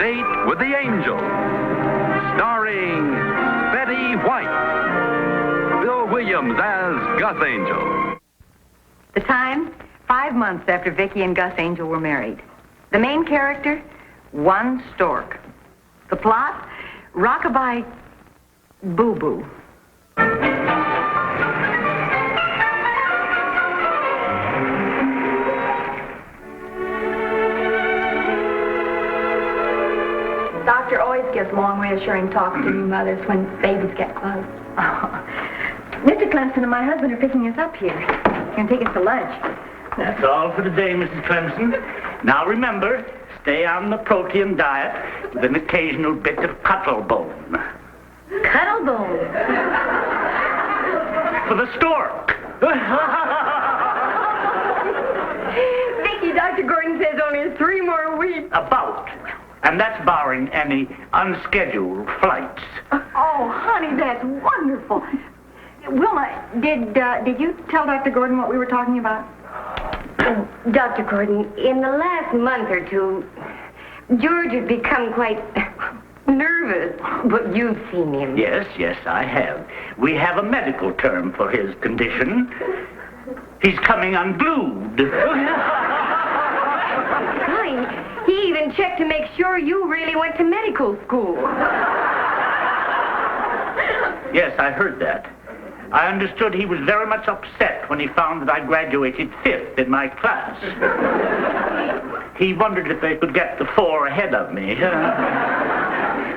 Date with the Angel, starring Betty White, Bill Williams as Gus Angel. The time, 5 months after Vicki and Gus Angel were married. The main character, one stork. The plot, rockabye boo-boo. Doctor always gives long, reassuring talks to new mothers when babies get close. Oh. Mr. Clemson and my husband are picking us up here. They're going to take us to lunch. That's all for today, Mrs. Clemson. Now remember, stay on the protein diet with an occasional bit of cuttlebone. Cuttlebone? For the stork. Vicki, Dr. Gordon says only 3 more weeks. About. And that's barring any unscheduled flights. Oh, honey, that's wonderful. Wilma, did you tell Dr. Gordon what we were talking about? Oh, Dr. Gordon, in the last month or two, George has become quite nervous. But you've seen him. Yes, I have. We have a medical term for his condition. He's coming unglued. Honey, he even checked to make sure you really went to medical school. Yes, I heard that. I understood he was very much upset when he found that I graduated 5th in my class. He wondered if they could get the 4 ahead of me.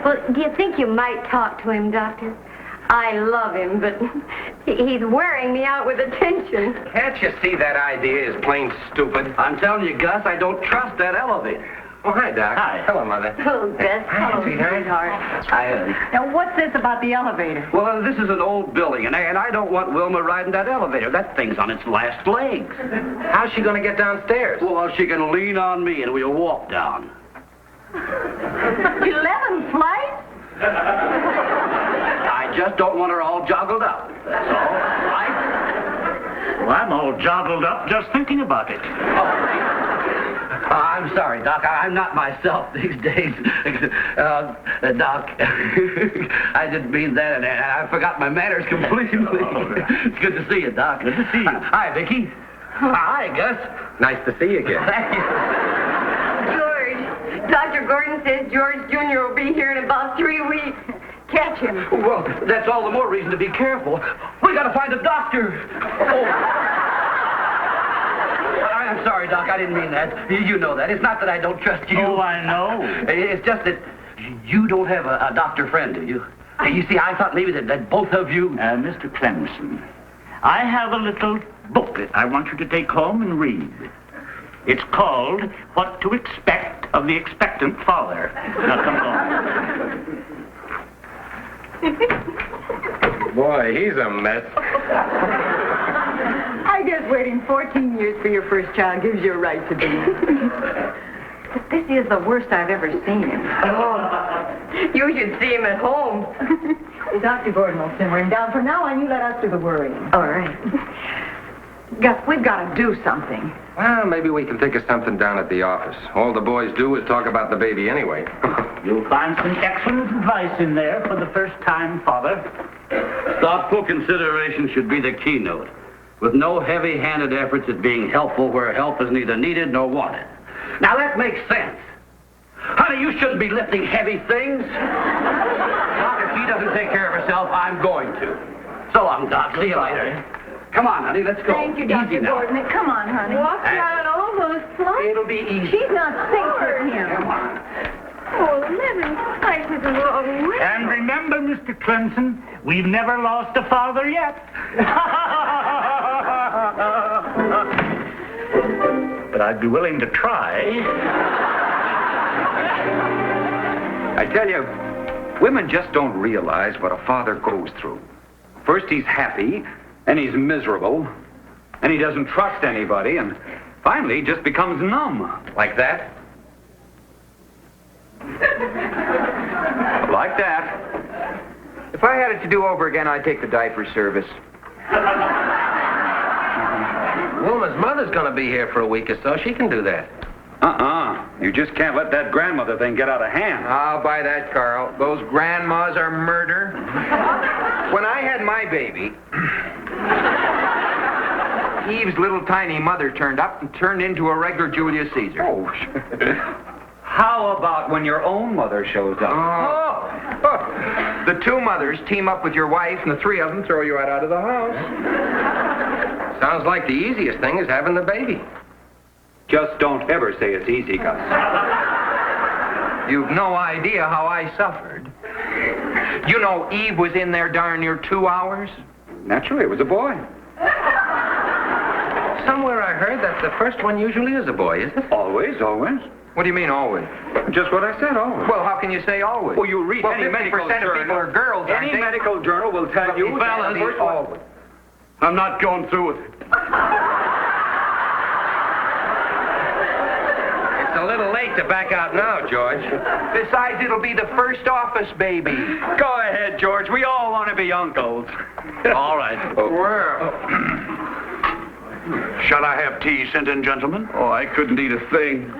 Well, do you think you might talk to him, Doctor? I love him, but he's wearing me out with attention. Can't you see that idea is plain stupid? I'm telling you, Gus, I don't trust that elevator. Oh, hi, Doc. Hi. Hello, Mother. Oh, Gus. Hi, sweetheart. Hi, Now, what's this about the elevator? Well, this is an old building, and I don't want Wilma riding that elevator. That thing's on its last legs. How's she going to get downstairs? Well, she can lean on me, and we'll walk down. 11 flights? I just don't want her all joggled up. That's all. Right? Well, I'm all joggled up just thinking about it. I'm sorry, Doc. I'm not myself these days. Doc, I didn't mean that, and I forgot my manners completely. It's good to see you, Doc. Good to see you. Hi, Vicki. Hi, Gus. Nice to see you again. George, Dr. Gordon says George Jr. will be here in about 3 weeks. Catch him. Well, that's all the more reason to be careful. We got to find a doctor. Oh. I'm sorry, Doc. I didn't mean that. You know that. It's not that I don't trust you. Oh, I know. It's just that you don't have a doctor friend, do you? You see, I thought maybe that both of you... Mr. Clemson, I have a little booklet I want you to take home and read. It's called What to Expect of the Expectant Father. Now, come on. Boy, he's a mess. I guess waiting 14 years for your first child gives you a right to be. But this is the worst I've ever seen him. Oh, you should see him at home. Dr. Gordon will simmer him down. From now on, you let us do the worrying. All right. Gus, we've got to do something. Well, maybe we can think of something down at the office. All the boys do is talk about the baby anyway. You'll find some excellent advice in there for the first-time father. Thoughtful consideration should be the keynote, with no heavy-handed efforts at being helpful where help is neither needed nor wanted. Now, that makes sense. Honey, you shouldn't be lifting heavy things. Doc, if she doesn't take care of herself, I'm going to. So long, Doc. See you later. Come on, honey, let's go. Thank you, Dr. Gordon. Come on, honey. Walk down all those flights. It'll be easy. She's not safe with him. Come on. Oh, 11 flights is a long way. And remember, Mr. Clemson, we've never lost a father yet. But I'd be willing to try. I tell you, women just don't realize what a father goes through. First he's happy, then he's miserable, and he doesn't trust anybody, and finally he just becomes numb. Like that? Like that. If I had it to do over again, I'd take the diaper service. Wilma's mother's going to be here for a week or so. She can do that. You just can't let that grandmother thing get out of hand. I'll buy that, Carl. Those grandmas are murder. When I had my baby, Eve's little tiny mother turned up and turned into a regular Julius Caesar. Oh, how about when your own mother shows up? Oh. The two mothers team up with your wife, and the three of them throw you out of the house. Sounds like the easiest thing is having the baby. Just don't ever say it's easy, Gus. You've no idea how I suffered. You know Eve was in there darn near 2 hours? Naturally, it was a boy. Somewhere I heard that the first one usually is a boy, isn't it? Always, always. What do you mean, always? Just what I said, always. Well, how can you say always? Well, you read any medical 50% of journal. people are girls, aren't Any they? medical journal will tell you Fellas, that always. I'm not going through with it. It's a little late to back out now, George. Besides, it'll be the first office baby. Go ahead, George. We all want to be uncles. All right. Shall I have tea sent in, gentlemen? Oh, I couldn't eat a thing.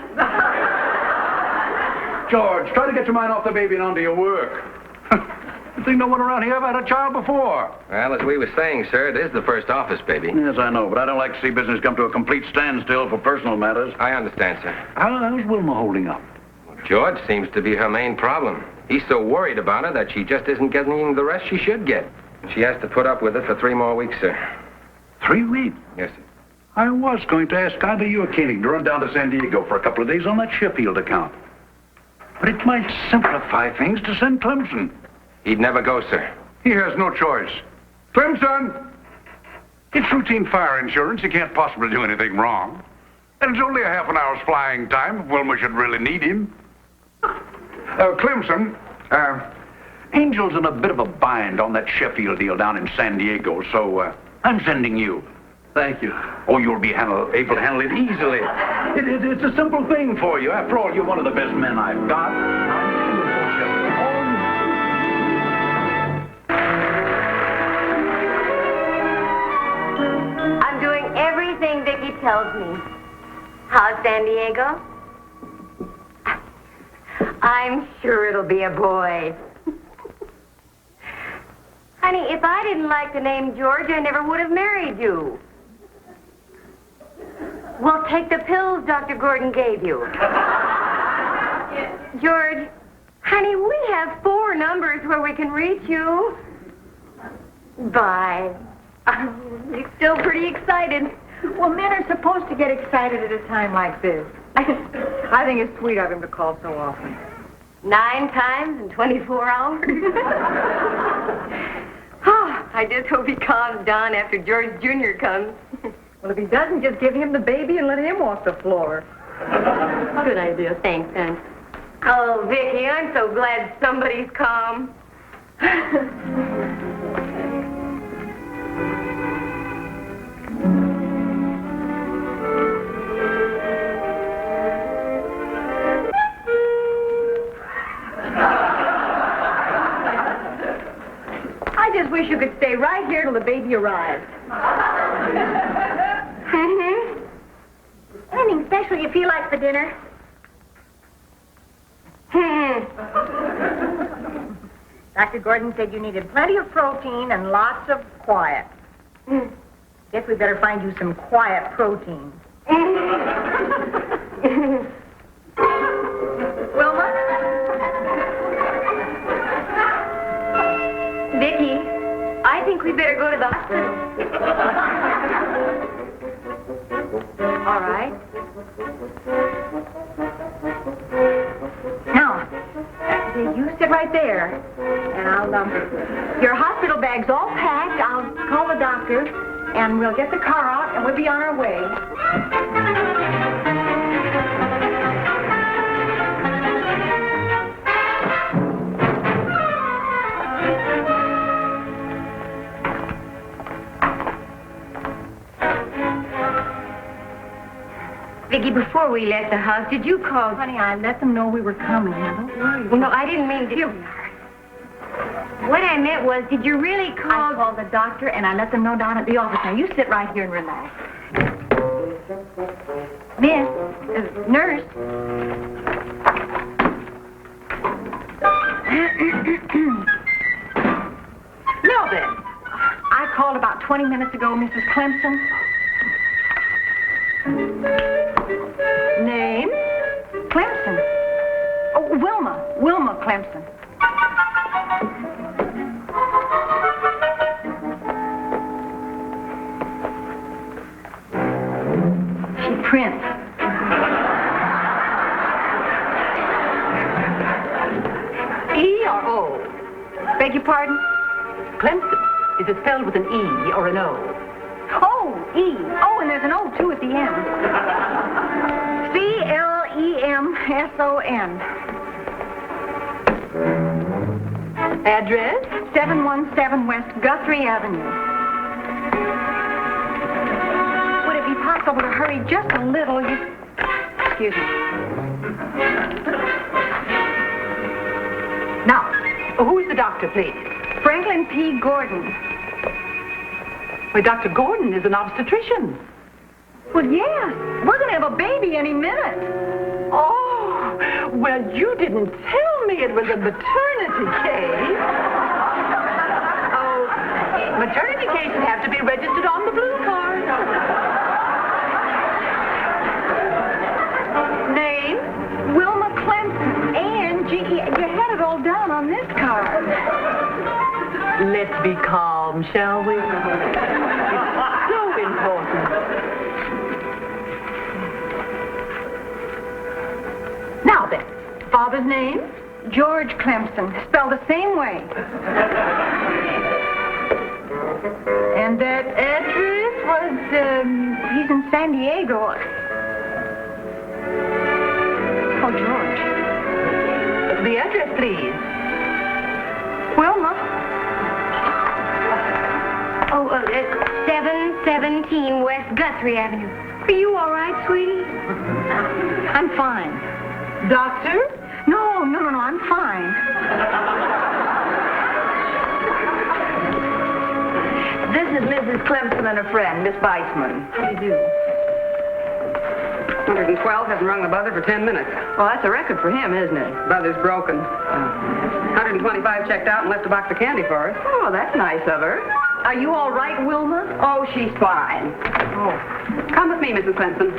George, try to get your mind off the baby and onto your work. I think no one around here ever had a child before. Well, as we were saying, sir, it is the first office baby. Yes, I know, but I don't like to see business come to a complete standstill for personal matters. I understand, sir. How's Wilma holding up? George seems to be her main problem. He's so worried about her that she just isn't getting the rest she should get. She has to put up with it for 3 more weeks, sir. 3 weeks? Yes, sir. I was going to ask either you or Koenig to run down to San Diego for a couple of days on that Sheffield account. But it might simplify things to send Clemson. He'd never go, sir. He has no choice. Clemson! It's routine fire insurance. He can't possibly do anything wrong. And it's only a half an hour's flying time if Wilma should really need him. Clemson, Angel's in a bit of a bind on that Sheffield deal down in San Diego, so I'm sending you. Thank you. Oh, you'll be able to handle it easily. It's a simple thing for you. After all, you're one of the best men I've got. I'm doing everything Vicky tells me. How's San Diego? I'm sure it'll be a boy. Honey, if I didn't like the name George, I never would have married you. Well, take the pills Dr. Gordon gave you. George, honey, we have 4 numbers where we can reach you. Bye. You're still pretty excited. Well, men are supposed to get excited at a time like this. I think it's sweet of him to call so often. 9 times in 24 hours? Oh, I just hope he calms down after George Jr. comes. Well, if he doesn't, just give him the baby and let him walk the floor. Good idea. Thanks, Ben. Oh, Vicky, I'm so glad somebody's calm. I just wish you could stay right here till the baby arrives. Anything special you feel like for dinner? Dr. Gordon said you needed plenty of protein and lots of quiet. Guess we better find you some quiet protein. Wilma? Vicky, I think we better go to the hospital. All right. Now, you sit right there, and your hospital bag's all packed. I'll call the doctor, and we'll get the car out, and we'll be on our way. Vicky, before we left the house, did you call? Honey, I let them know we were coming. Now, don't worry. Well, no, I didn't mean to. What I meant was, did you really I call? called the doctor, and I let them know down at the office. Now, you sit right here and relax. Miss, Nurse. Now then, I called about 20 minutes ago, Mrs. Clemson. Name? Clemson. Oh, Wilma Clemson. She prints. E or O? Beg your pardon? Clemson. Is it spelled with an E or an O? Oh, E. Oh, and there's an O, too, at the end. Clemson. Address? 717 West Guthrie Avenue. Would it be possible to hurry just a little? Excuse me. Now, who is the doctor, please? Franklin P. Gordon. Why, Dr. Gordon is an obstetrician. Well, yes. We're going to have a baby any minute. Oh, well, you didn't tell me it was a maternity case. Oh, maternity cases have to be registered on the blue card. Name? Wilma Clemson. A-N-G-E. You had it all down on this card. Let's be calm, shall we? It's so important. Now then, father's name? George Clemson. Spelled the same way. And that address was, he's in San Diego. Oh, George. The address, please. Wilma. Oh, 717 West Guthrie Avenue. Are you all right, sweetie? I'm fine. Doctor? No, I'm fine. This is Mrs. Clemson and a friend, Miss Weissman. How do you do? 112 hasn't rung the buzzer for 10 minutes. Well, that's a record for him, isn't it? Buzzer's broken. 125 checked out and left a box of candy for us. Oh, that's nice of her. Are you all right, Wilma? Oh, she's fine. Oh. Come with me, Mrs. Clemson.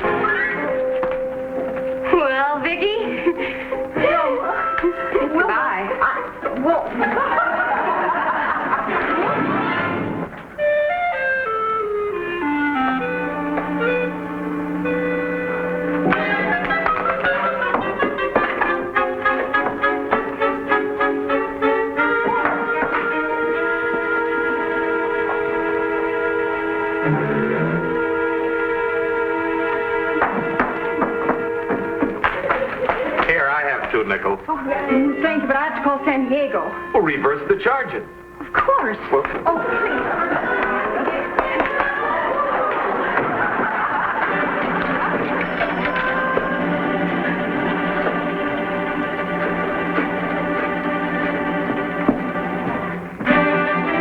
Well, Vicky? Goodbye. Here, I have 2 nickels. Oh, thank you, but I have to call San Diego. Well, reverse the charges. Of course. Well, Oh, please.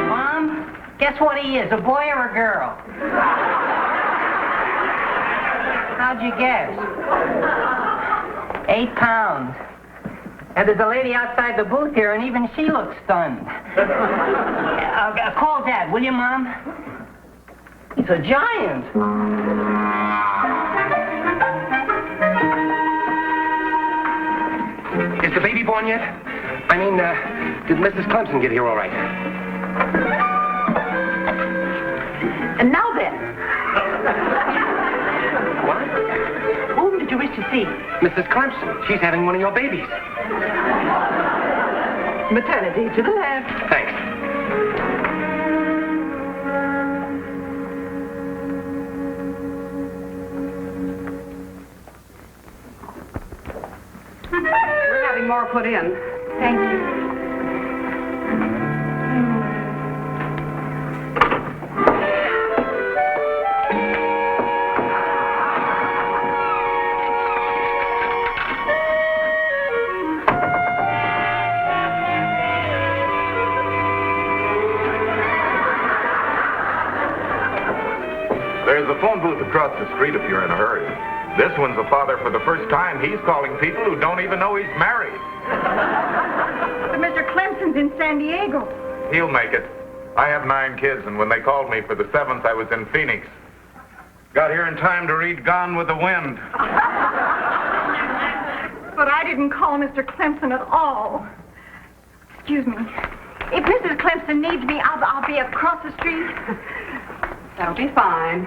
Mom, guess what he is, a boy or a girl? How'd you guess? 8 pounds. And there's a lady outside the booth here, and even she looks stunned. Call Dad, will you, Mom? He's a giant. is the baby born yet? I mean, did Mrs. Clemson get here all right? And now then, What? whom did you wish to see? Mrs. Clemson. She's having one of your babies. Maternity to the left. Thanks. We're having more put in. Thank you. There's a phone booth across the street if you're in a hurry. This one's a father for the first time. He's calling people who don't even know he's married. But Mr. Clemson's in San Diego. He'll make it. I have 9 kids, and when they called me for the 7th, I was in Phoenix. Got here in time to read Gone with the Wind. But I didn't call Mr. Clemson at all. Excuse me. If Mrs. Clemson needs me, I'll be across the street. That'll be fine.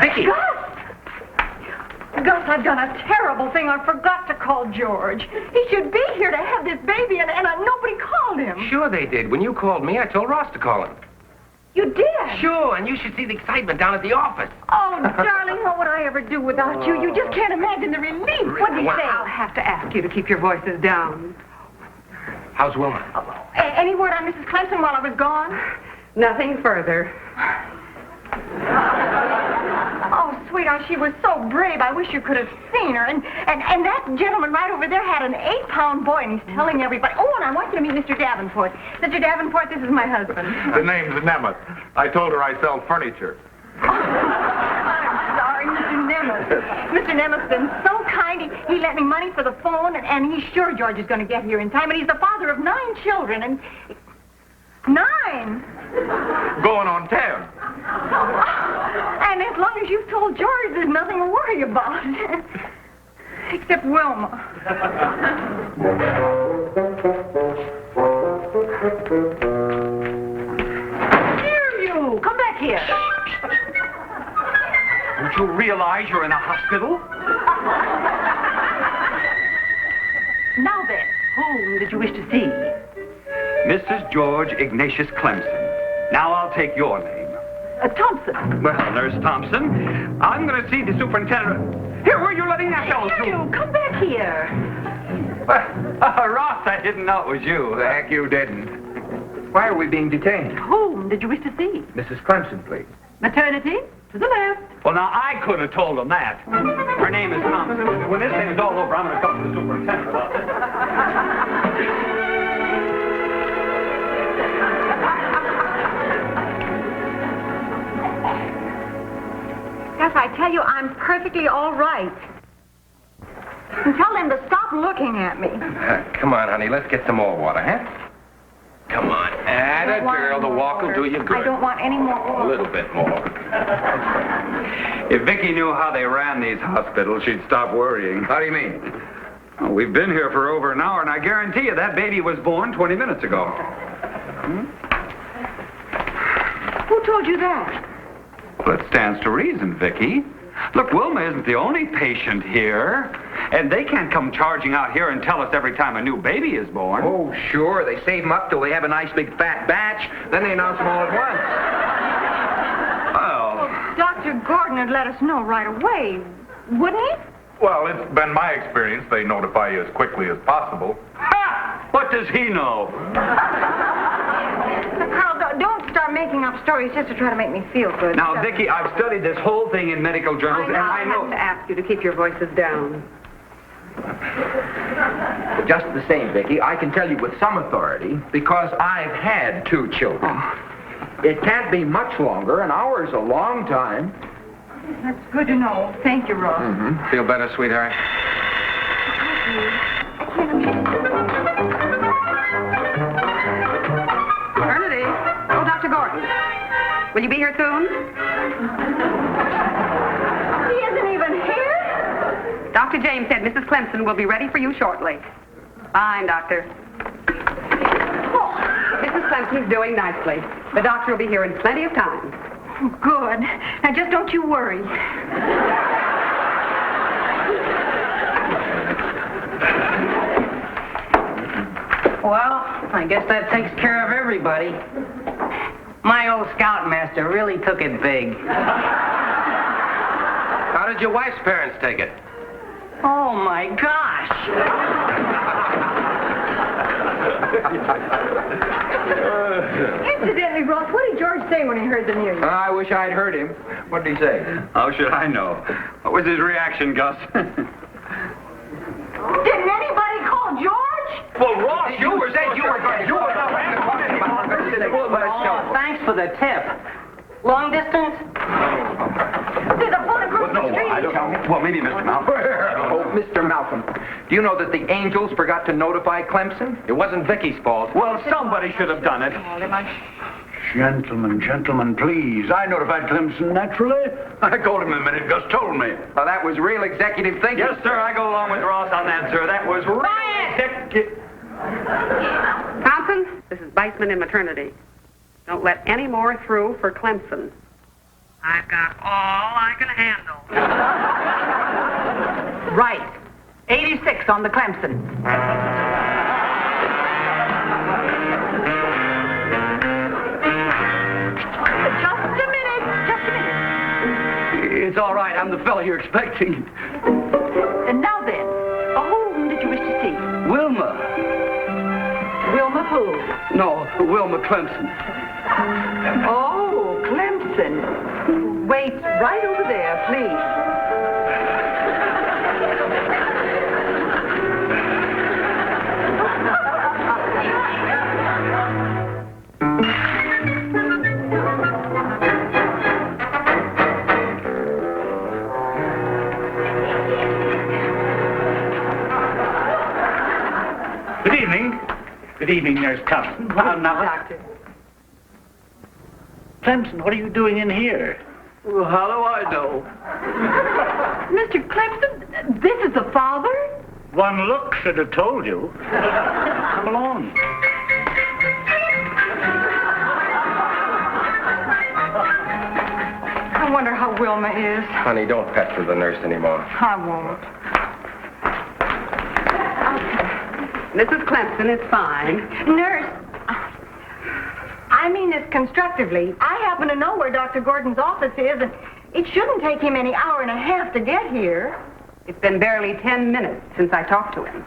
Vicky! Gus, I've done a terrible thing. I forgot to call George. He should be here to have this baby, and nobody called him. Sure they did. When you called me, I told Ross to call him. You did? Sure, and you should see the excitement down at the office. Oh, darling, what would I ever do without you? You just can't imagine the relief. What did he say? I'll have to ask you to keep your voices down. How's Wilma? Any word on Mrs. Clemson while I was gone? Nothing further. Oh, sweetheart, she was so brave. I wish you could have seen her. And that gentleman right over there had an 8-pound boy, and he's telling everybody. Oh, and I want you to meet Mr. Davenport. Mr. Davenport, this is my husband. The name's Nemeth. I told her I sell furniture. I'm sorry, Mr. Nemeth. Mr. Nemeth's been so kind. He lent me money for the phone, and he's sure George is going to get here in time. And he's the father of 9 children, and... 9! Going on 10. And as long as you've told George, there's nothing to worry about. Except Wilma. Here, you! Come back here. Don't you realize you're in a hospital? Now then, whom did you wish to see? Mrs. George Ignatius Clemson. Now I'll take your name. Thompson. Well, Nurse Thompson, I'm going to see the superintendent. Here, where are you letting that fellow through? You, come back here. Ross, I didn't know it was you. The heck you didn't. Why are we being detained? Whom did you wish to see? Mrs. Clemson, please. Maternity, to the left. Well, now, I could have told him that. Her name is Thompson. When this thing is all over, I'm going to come to the superintendent about it. Yes, I tell you, I'm perfectly all right. And tell them to stop looking at me. Come on, honey, let's get some more water, huh? Come on. Atta girl, the walk will do you good. I don't want any more A little bit more. If Vicky knew how they ran these hospitals, she'd stop worrying. How do you mean? Well, we've been here for over an hour, and I guarantee you that baby was born 20 minutes ago. Who told you that? Well, it stands to reason, Vicky. Look, Wilma isn't the only patient here, and they can't come charging out here and tell us every time a new baby is born. Oh, sure. They save them up till they have a nice big fat batch, then they announce them all at once. Well, Dr. Gordon would let us know right away, wouldn't he? Well, it's been my experience. They notify you as quickly as possible. ha! What does he know? Carl, don't start making up stories just to try to make me feel good. Now, Vicky, I've studied this whole thing in medical journals, and I I'll know... have to ask you to keep your voices down. But just the same, Vicky, I can tell you with some authority, because I've had 2 children. It can't be much longer. An hour's a long time. That's good to know. Thank you, Ross. Mm-hmm. Feel better, sweetheart? Bernadette. Oh, Dr. Gordon. Will you be here soon? He isn't even here? Dr. James said Mrs. Clemson will be ready for you shortly. Fine, Doctor. Mrs. Clemson's doing nicely. The doctor will be here in plenty of time. Good. Now, just don't you worry. Well, I guess that takes care of everybody. My old scoutmaster really took it big. How did your wife's parents take it? Oh, my gosh. Incidentally, Ross, what did George say when he heard the news? I wish I'd heard him. What did he say? How should I know? What was his reaction, Gus? Didn't anybody call George? Well, Ross, you were going to... Oh, thanks for the tip. Long distance? There's a phone across the street. I don't know. Well, maybe Mr. Malcolm. Oh, Mr. Malcolm, do you know that the Angels forgot to notify Clemson? It wasn't Vicky's fault. Well, somebody should have done it. Gentlemen, please. I notified Clemson naturally. I called him the minute Gus told me. Well, that was real executive thinking. Yes, sir, I go along with Ross on that, sir. That was real executive... Thompson, this is Weissman in maternity. Don't let any more through for Clemson. I've got all I can handle. Right. 86 on the Clemson. Just a minute. It's all right. I'm the fellow you're expecting. And now then, whom did you wish to see? Wilma. Wilma who? No, Wilma Clemson. Oh, Clemson. Wait right over there, please. Good evening. Good evening, Nurse Thompson. Well, now, Doctor. Clemson, what are you doing in here? Well, how do I know? Mr. Clemson, this is the father? One look should have told you. Come along. I wonder how Wilma is. Honey, don't pester the nurse anymore. I won't. Mrs. Clemson is fine. Nurse, I mean this constructively. I happen to know where Dr. Gordon's office is, and it shouldn't take him any hour and a half to get here. It's been barely 10 minutes since I talked to him.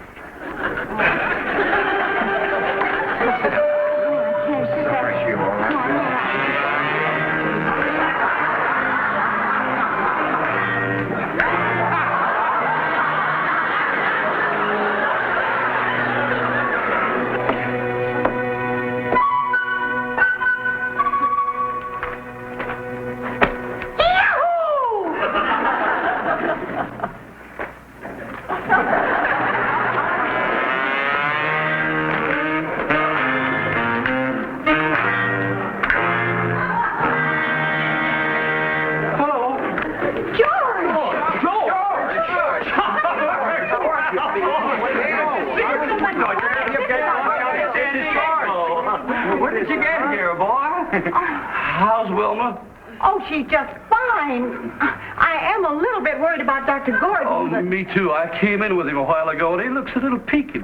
Where did you get here, boy? How's Wilma? Oh, she's just fine. I am a little bit worried about Dr. Gordon. Oh, but... me too. I came in with him a while ago, and he looks a little peaked.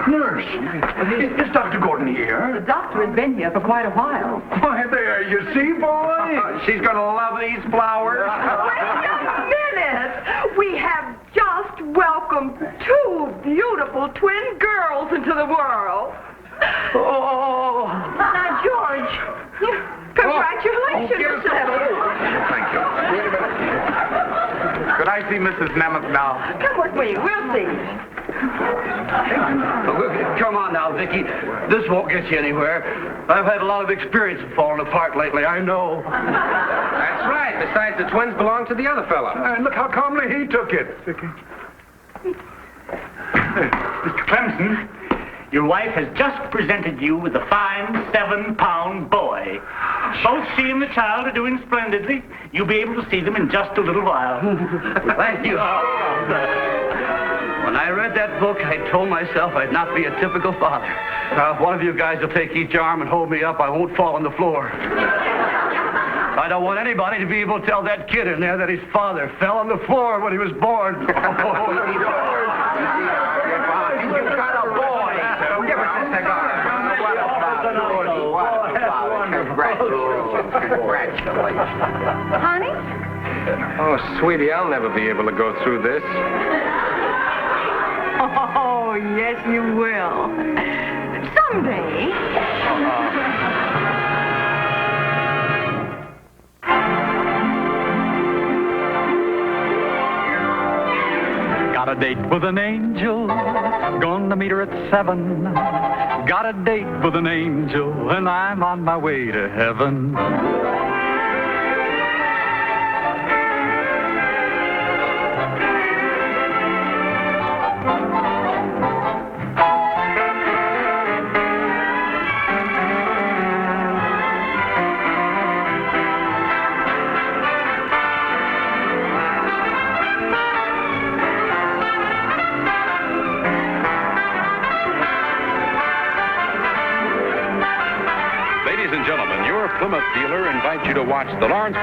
Nurse, is Dr. Gordon here? The doctor has been here for quite a while. Why, there you see, boy. She's going to love these flowers. Wait just a minute. We have just welcomed two beautiful twin girls into the world. Oh. Now, George, congratulations. Thank you. Wait a minute. Could I see Mrs. Nemeth now? Come with me. We'll see. Come on now, Vicky. This won't get you anywhere. I've had a lot of experience of falling apart lately, I know. That's right. Besides, the twins belong to the other fella. And look how calmly he took it. Vicky. Mr. Clemson, your wife has just presented you with a fine 7-pound boy. Both she and the child are doing splendidly. You'll be able to see them in just a little while. Thank you. When I read that book, I told myself I'd not be a typical father. Now, if one of you guys will take each arm and hold me up, I won't fall on the floor. I don't want anybody to be able to tell that kid in there that his father fell on the floor when he was born. You've got a boy. Give us a cigar. Congratulations. Honey? Oh, sweetie, I'll never be able to go through this. Oh, yes, you will. Someday. Got a date with an angel. Gonna meet her at 7. Got a date with an angel, and I'm on my way to heaven. Ladies and gentlemen, your Plymouth dealer invites you to watch the Lawrence